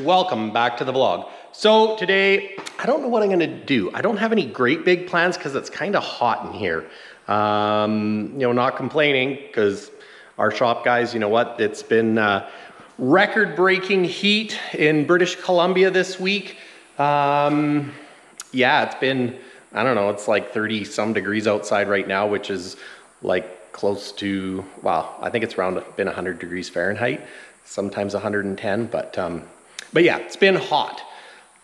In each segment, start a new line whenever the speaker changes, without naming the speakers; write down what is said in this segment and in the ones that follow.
welcome back to the vlog. So today, I don't know what I'm gonna do. I don't have any great big plans because it's kind of hot in here. You know, not complaining because our shop guys, you know what, it's been record-breaking heat in British Columbia this week. Yeah, it's been, I don't know, it's like 30 some degrees outside right now, which is like close to, well, I think it's around been 100 degrees Fahrenheit. Sometimes 110, but yeah, it's been hot,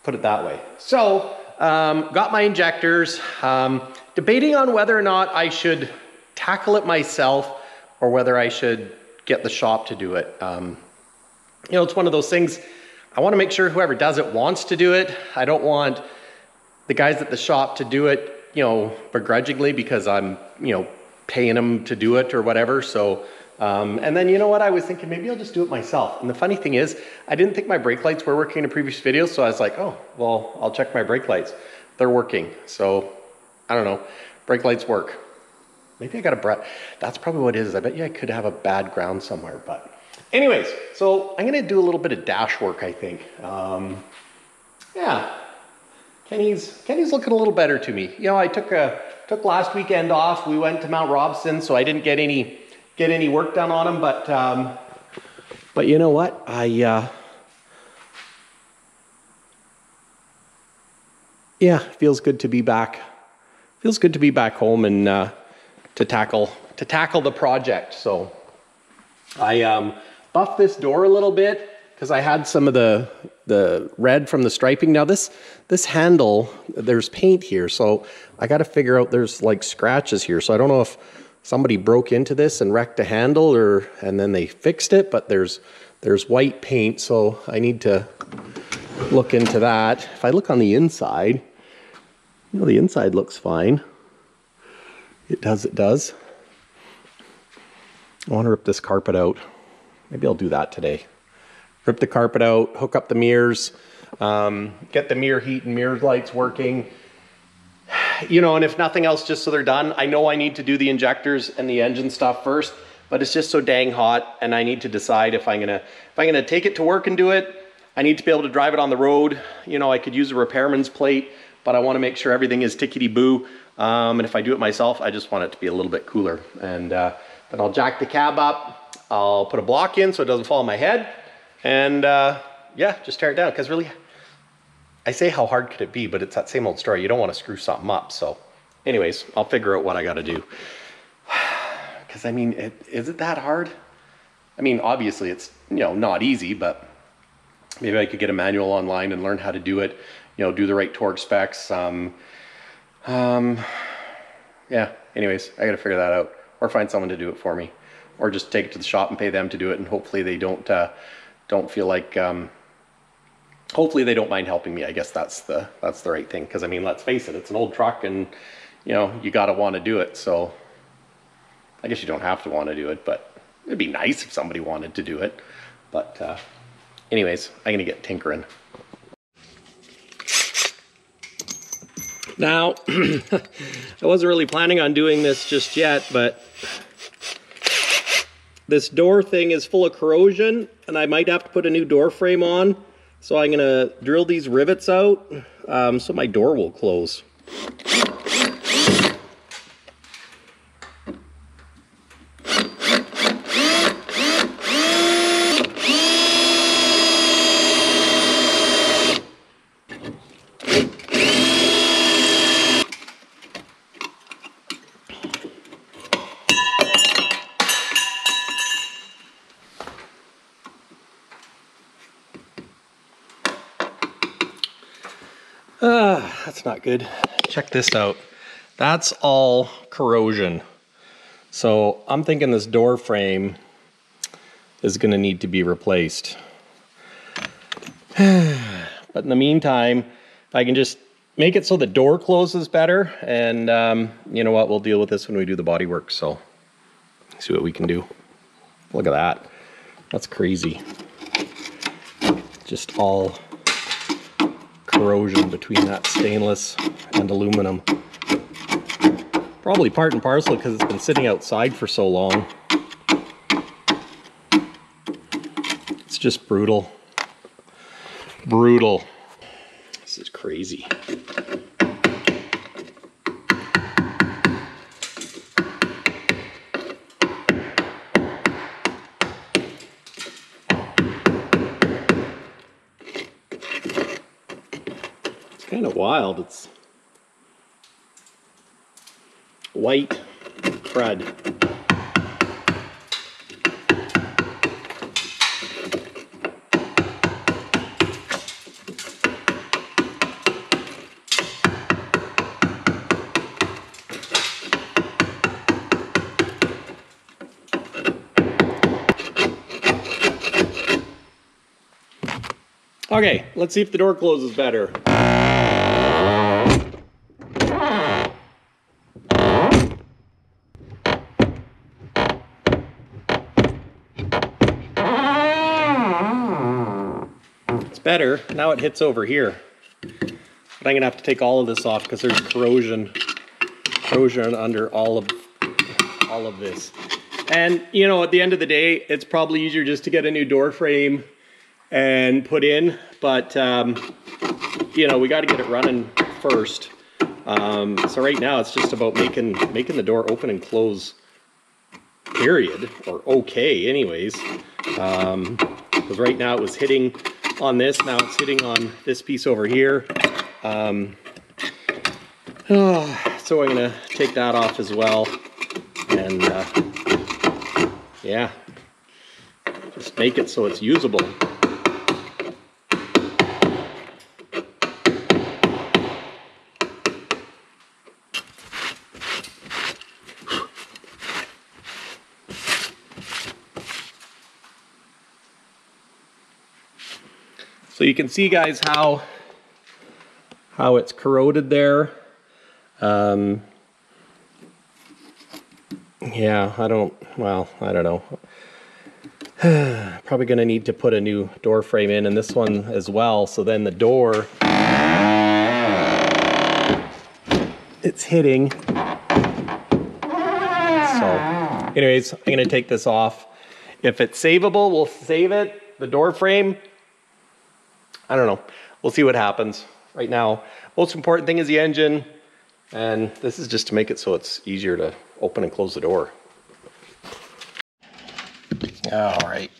put it that way. So, got my injectors, debating on whether or not I should tackle it myself or whether I should get the shop to do it. You know, it's one of those things, I want to make sure whoever does it wants to do it. I don't want the guys at the shop to do it, you know, begrudgingly because I'm, you know, paying them to do it or whatever, so. And then, you know what, I was thinking maybe I'll just do it myself. And the funny thing is, I didn't think my brake lights were working in a previous video, so I was like, oh, well, I'll check my brake lights. They're working, so I don't know, brake lights work. Maybe I got a, that's probably what it is. I bet you I could have a bad ground somewhere, but anyways, so I'm gonna do a little bit of dash work, I think. Yeah, Kenny's looking a little better to me. You know, I took last weekend off. We went to Mount Robson, so I didn't get any work done on them, but you know what? Yeah, feels good to be back. Feels good to be back home and to tackle the project. So I buffed this door a little bit because I had some of the red from the striping. Now this handle, there's paint here, so I got to figure out there's like scratches here. So I don't know if somebody broke into this and wrecked a handle and then they fixed it, but there's white paint, so I need to look into that. If I look on the inside, you know, the inside looks fine. It does. I want to rip this carpet out. Maybe I'll do that today. Rip the carpet out, hook up the mirrors, get the mirror heat and mirror lights working. You know, and if nothing else, just so they're done. I know I need to do the injectors and the engine stuff first, but it's just so dang hot, and I need to decide if I'm gonna take it to work and do it. I need to be able to drive it on the road. You know, I could use a repairman's plate, but I want to make sure everything is tickety-boo. And if I do it myself, I just want it to be a little bit cooler. And then I'll jack the cab up. I'll put a block in so it doesn't fall on my head, and yeah, just tear it down. Because really, I say how hard could it be, but it's that same old story. You don't want to screw something up. So anyways, I'll figure out what I got to do. Because I mean, is it that hard? I mean, obviously it's, you know, not easy, but maybe I could get a manual online and learn how to do it, you know, do the right torque specs. Yeah, anyways, I got to figure that out, or find someone to do it for me, or just take it to the shop and pay them to do it. And hopefully they don't feel like, hopefully they don't mind helping me. I guess that's the right thing. Because I mean, let's face it, it's an old truck, and you know, you got to want to do it. So I guess you don't have to want to do it, but it'd be nice if somebody wanted to do it. But anyways, I'm gonna get tinkering. Now, I wasn't really planning on doing this just yet, but this door thing is full of corrosion, and I might have to put a new door frame on. So I'm gonna drill these rivets out so my door will close. That's not good. Check this out. That's all corrosion. So I'm thinking this door frame is going to need to be replaced. But in the meantime, if I can just make it so the door closes better, and you know what, we'll deal with this when we do the body work. So see what we can do. Look at that. That's crazy. Just all corrosion between that stainless and aluminum. Probably part and parcel because it's been sitting outside for so long. It's just brutal. brutal. This is crazy. It's kind of wild. It's white crud. Okay, let's see if the door closes better. It's better. Now it hits over here. But I'm gonna have to take all of this off because there's corrosion under all of this. And you know, at the end of the day, it's probably easier just to get a new door frame and put in, but you know, we got to get it running first. So right now it's just about making the door open and close, period, or okay anyways. Because right now it was hitting on this, now it's hitting on this piece over here. So I'm gonna take that off as well, and yeah, just make it so it's usable. So you can see, guys, how it's corroded there. Yeah, I don't know. Probably gonna need to put a new door frame in, and this one as well, so then the door, it's hitting. So anyways, I'm gonna take this off. If it's savable, we'll save it. The door frame, I don't know. We'll see what happens. Right now, most important thing is the engine, and this is just to make it so it's easier to open and close the door. All right.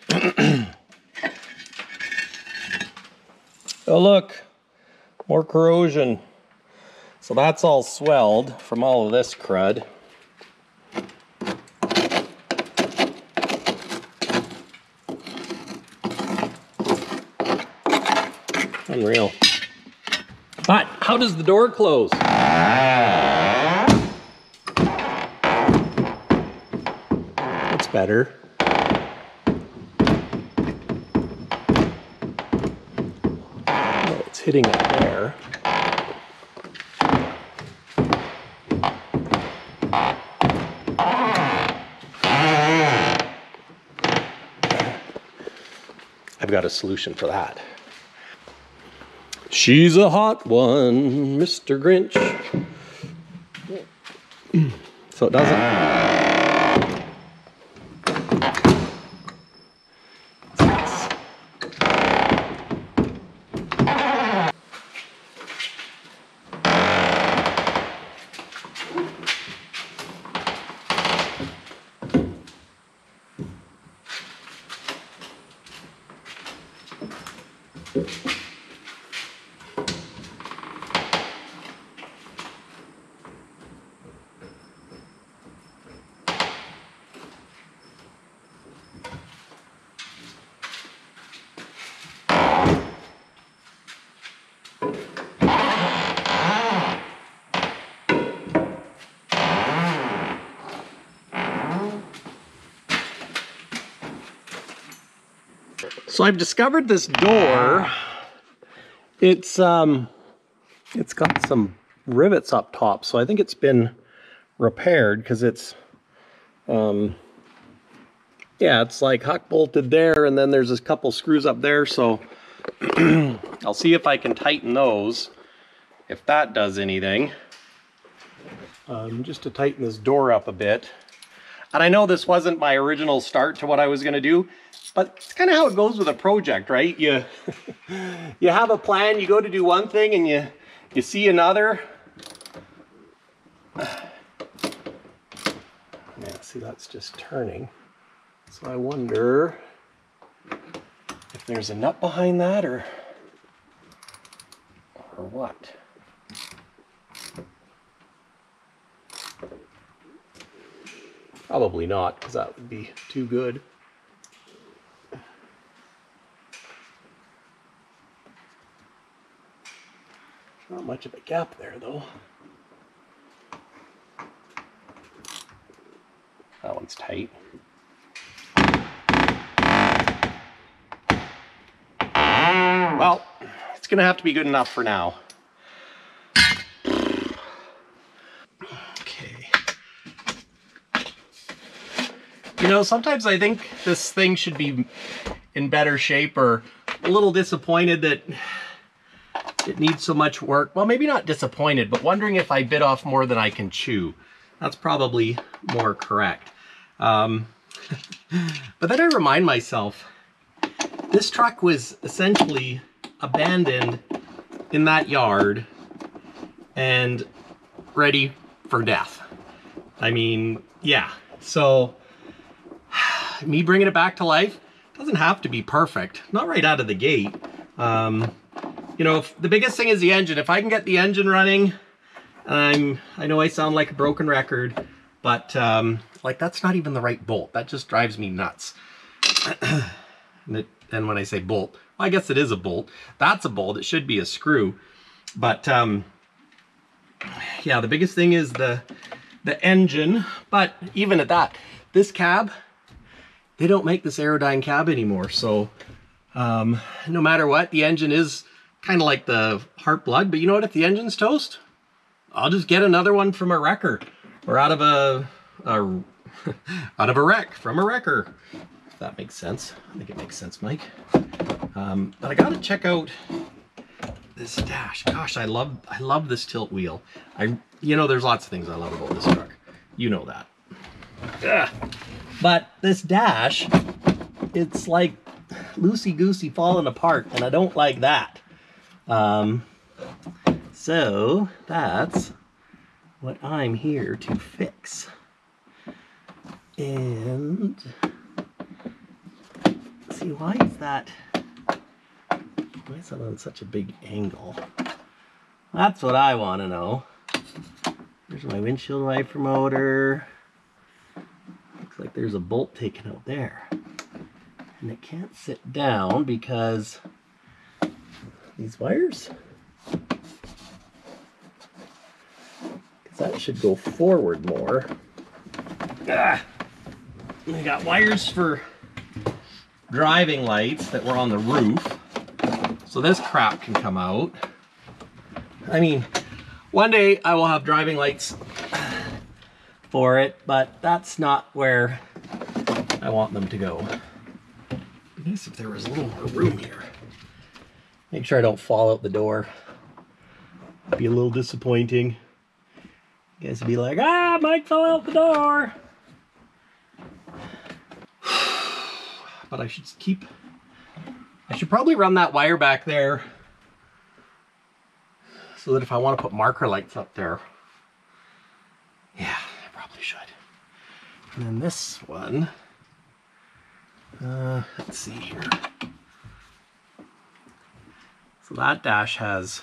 Oh look, more corrosion. So that's all swelled from all of this crud. Unreal. But how does the door close? That's better. Oh, it's hitting it there. I've got a solution for that. She's a hot one, Mr. Grinch. So it doesn't. So I've discovered this door. It's got some rivets up top, so I think it's been repaired because it's yeah, it's like huck bolted there, and then there's a couple screws up there, so I'll see if I can tighten those, if that does anything. Just to tighten this door up a bit. And I know this wasn't my original start to what I was gonna do, but it's kind of how it goes with a project, right? You have a plan, you go to do one thing and you see another. Yeah, see, that's just turning. So I wonder if there's a nut behind that or what. Probably not, because that would be too good. Not much of a gap there, though. That one's tight. Well, it's gonna have to be good enough for now. Okay. You know, sometimes I think this thing should be in better shape, or a little disappointed that it needs so much work. Well, maybe not disappointed, but wondering if I bit off more than I can chew. That's probably more correct. But then I remind myself, this truck was essentially abandoned in that yard and ready for death. I mean, yeah. So me bringing it back to life doesn't have to be perfect. Not right out of the gate. You know, the biggest thing is the engine. If I can get the engine running, I know I sound like a broken record, but like, that's not even the right bolt. That just drives me nuts. And when I say bolt, well, I guess it is a bolt. That's a bolt. It should be a screw. But yeah, the biggest thing is the engine. But even at that, this cab, they don't make this Aerodyne cab anymore. So no matter what, the engine is kind of like the heart blood. But you know what? If the engine's toast, I'll just get another one from a wrecker, or out of a wreck from a wrecker. If that makes sense. I think it makes sense, Mike. But I gotta check out this dash. Gosh, I love this tilt wheel. You know, there's lots of things I love about this truck. You know that. Ugh. But this dash, it's like loosey-goosey falling apart, and I don't like that. So that's what I'm here to fix. And see, why is that on such a big angle? That's what I want to know. There's my windshield wiper motor. Looks like there's a bolt taken out there. And it can't sit down because these wires, because that should go forward more. We got wires for driving lights that were on the roof, so this crap can come out. I mean, one day I will have driving lights for it, but that's not where I want them to go. It'd be nice if there was a little more room here. Make sure I don't fall out the door. It'd be a little disappointing. You guys would be like, ah, Mike fell out the door. But I should probably run that wire back there so that if I want to put marker lights up there, yeah, I probably should. And then this one, let's see here. So that dash has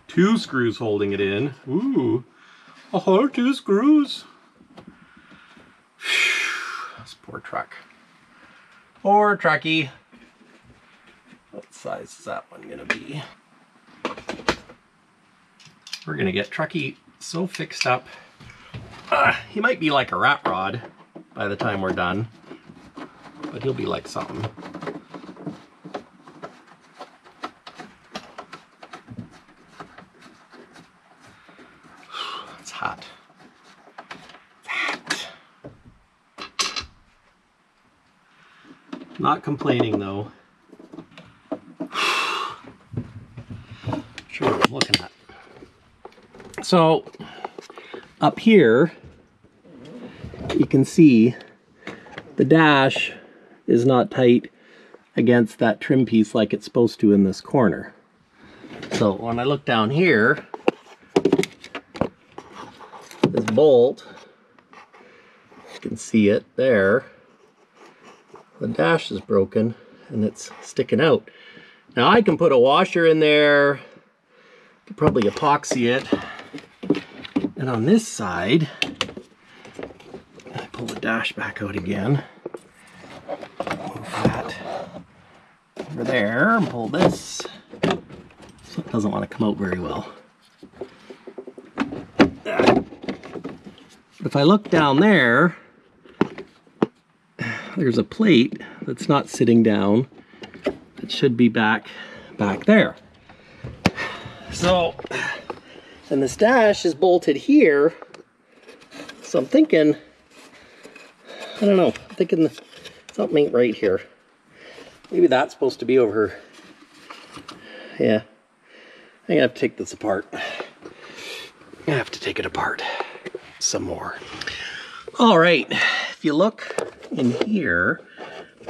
2 screws holding it in. Ooh, a whole 2 screws. This poor truck. Poor trucky. What size is that one gonna be? We're gonna get trucky so fixed up. He might be like a rat rod by the time we're done, but he'll be like something. It's hot. It's hot. Not complaining though. Sure, what I was looking at. So up here, you can see the dash is not tight against that trim piece like it's supposed to in this corner. So when I look down here, this bolt, you can see it there, the dash is broken and it's sticking out. Now I can put a washer in there, could probably epoxy it, and on this side, I pull the dash back out again, move that over there, and pull this, so it doesn't want to come out very well. But if I look down there, there's a plate that's not sitting down. It should be back there. So, and this dash is bolted here. So I'm thinking, I don't know, I'm thinking something ain't right here. Maybe that's supposed to be over. Yeah, I'm gonna have to take this apart. I'm gonna have to take it apart some more. All right, if you look in here,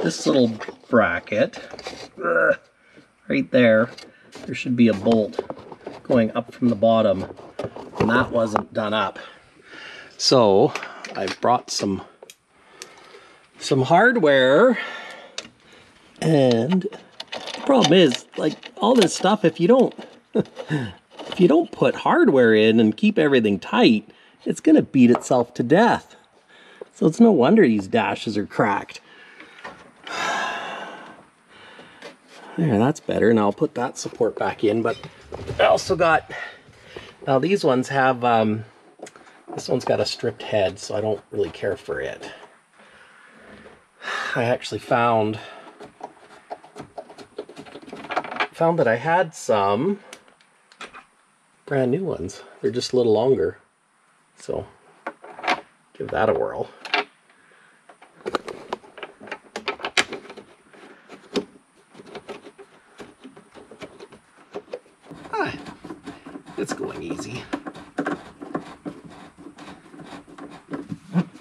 this little bracket, right there, there should be a bolt going up from the bottom, and that wasn't done up. So I've brought some hardware, and the problem is, like, all this stuff, if you don't put hardware in and keep everything tight, it's gonna beat itself to death. So it's no wonder these dashes are cracked. There, that's better. Now I'll put that support back in, but I also got, now these ones have, this one's got a stripped head, so I don't really care for it. I actually found that I had some brand new ones. They're just a little longer, so give that a whirl. It's going easy.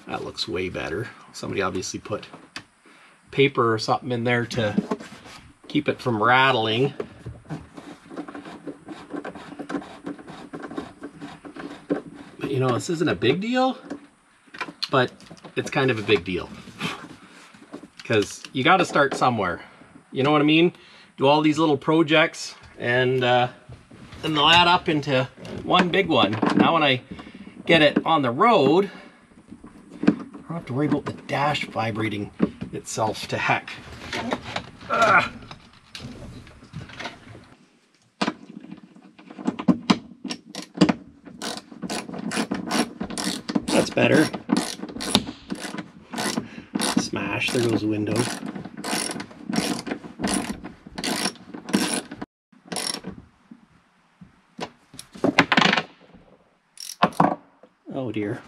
That looks way better. Somebody obviously put paper or something in there to keep it from rattling. But you know, this isn't a big deal, but it's kind of a big deal. Because you got to start somewhere. You know what I mean? Do all these little projects and they'll add up into one big one. Now when I get it on the road, I don't have to worry about the dash vibrating itself to heck. Ugh. That's better. Smash, there goes the window. Oh dear.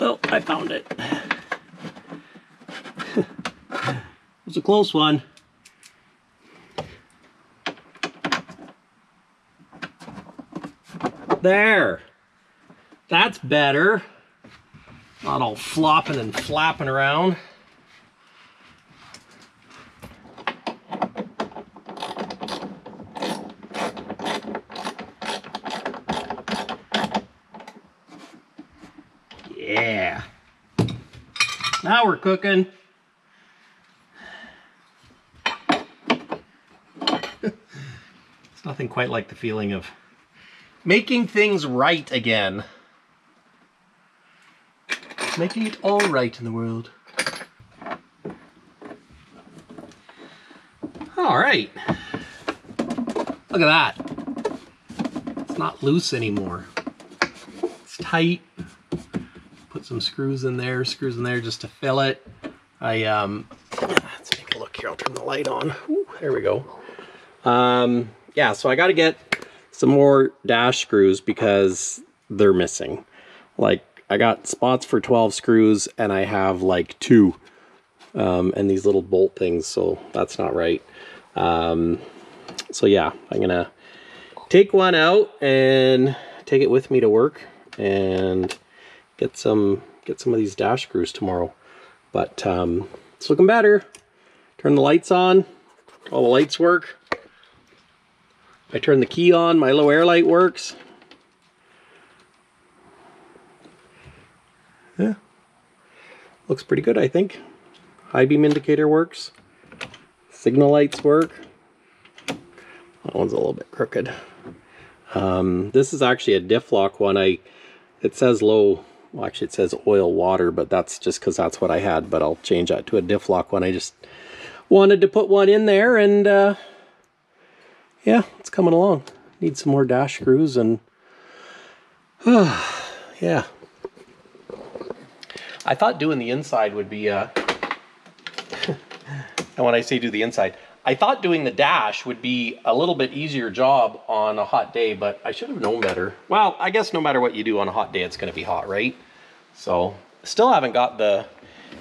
Oh, I found it. It was a close one. There. That's better. Not all flopping and flapping around. Yeah. Now we're cooking. It's nothing quite like the feeling of making things right again. Making it all right in the world. All right. Look at that. It's not loose anymore. It's tight. Put some screws in there just to fill it. Let's take a look here. I'll turn the light on. Ooh, there we go. Yeah, so I got to get some more dash screws because they're missing. Like, I got spots for 12 screws and I have like 2 and these little bolt things, so that's not right. So yeah, I'm gonna take one out and take it with me to work and get some of these dash screws tomorrow. But it's looking better. Turn the lights on, all the lights work. I turn the key on, my low air light works. Yeah, looks pretty good, I think. High beam indicator works. Signal lights work. That one's a little bit crooked. This is actually a diff lock one. It says low, well actually it says oil water, but that's just because that's what I had, but I'll change that to a diff lock one. I just wanted to put one in there, and yeah, it's coming along. Need some more dash screws, and yeah. I thought doing the inside would be and when I say do the inside, I thought doing the dash would be a little bit easier job on a hot day, but I should have known better. Well, I guess no matter what you do on a hot day, it's going to be hot, right? So, still haven't got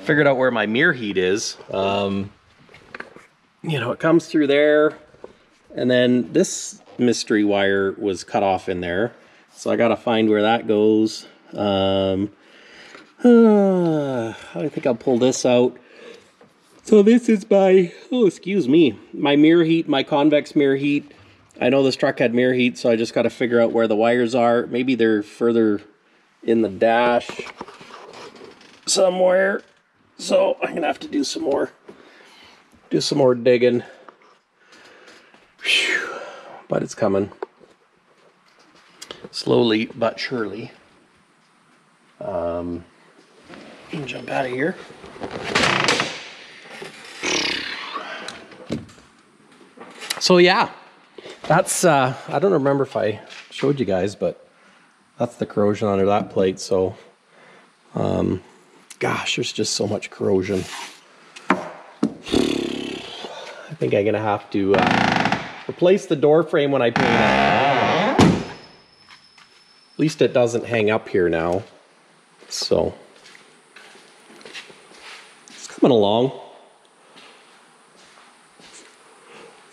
figured out where my mirror heat is. You know, it comes through there, and then this mystery wire was cut off in there. So I got to find where that goes. I think I'll pull this out. So this is my, oh excuse me, my mirror heat, my convex mirror heat. I know this truck had mirror heat, so I just got to figure out where the wires are. Maybe they're further in the dash somewhere. So I'm gonna have to do some more digging. Whew. But it's coming. Slowly but surely. Jump out of here. So yeah, that's, I don't remember if I showed you guys, but that's the corrosion under that plate. So, gosh, there's just so much corrosion. I think I'm gonna have to replace the door frame when I paint it. At least it doesn't hang up here now. So, it's coming along.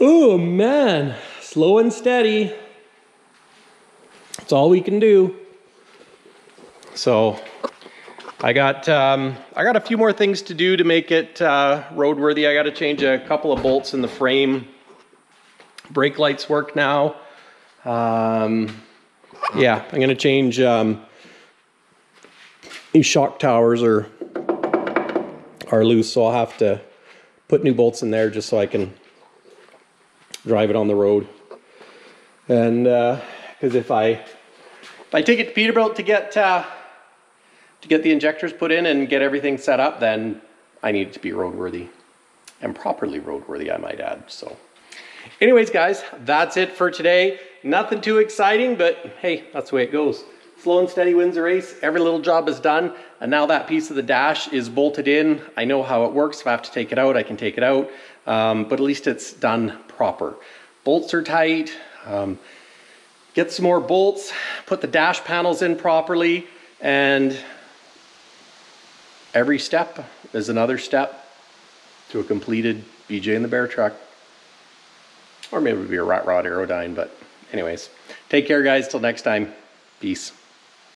Oh man, slow and steady. That's all we can do. So I got a few more things to do to make it roadworthy. I got to change a couple of bolts in the frame. Brake lights work now. Yeah, I'm gonna change these shock towers are loose, so I'll have to put new bolts in there just so I can drive it on the road. And because if I take it to Peterbilt to get the injectors put in and get everything set up, then I need it to be roadworthy, and properly roadworthy, I might add. So anyways guys, that's it for today. Nothing too exciting, but hey, that's the way it goes. Slow and steady wins the race. Every little job is done, and now that piece of the dash is bolted in. I know how it works. If I have to take it out, I can take it out, but at least it's done proper. Bolts are tight. Get some more bolts, put the dash panels in properly, and every step is another step to a completed BJ and the Bear truck. Or maybe it would be a Rat Rod Aerodyne, but anyways. Take care guys, till next time. Peace.